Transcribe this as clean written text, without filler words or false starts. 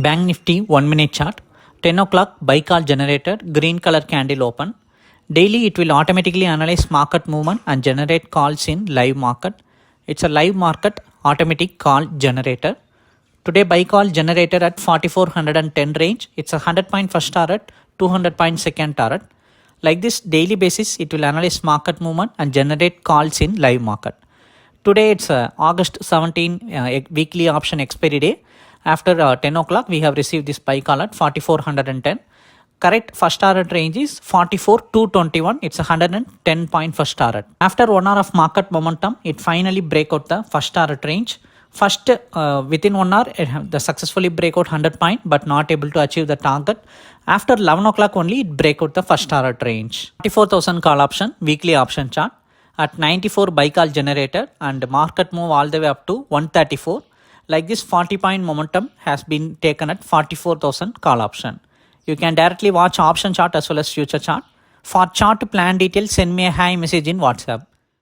Bank Nifty 1 minute chart. 10 o'clock buy call generated, green color candle open. Daily it will automatically analyze market movement and generate calls in live market. It's a live market automatic call generator. Today buy call generated at 4410 range. It's a 100 point first target, 200 point second target. Like this daily basis it will analyze market movement and generate calls in live market. Today it's August 17 weekly option expiry day. After 10 o'clock we have received this buy call at 4410. Correct first target range is 44221. It's a 110 point first target. After 1 hour of market momentum, it finally break out the first target range. First within 1 hour the successfully break out 100 point but not able to achieve the target. After 11 o'clock only it break out the first target range. 44,000 call option weekly option chart at 94 buy call generated and market move all the way up to 134. Like this 40 point momentum has been taken at 44,000 call option. You can directly watch option chart as well as future chart. For chart plan details, send me a hi message in WhatsApp.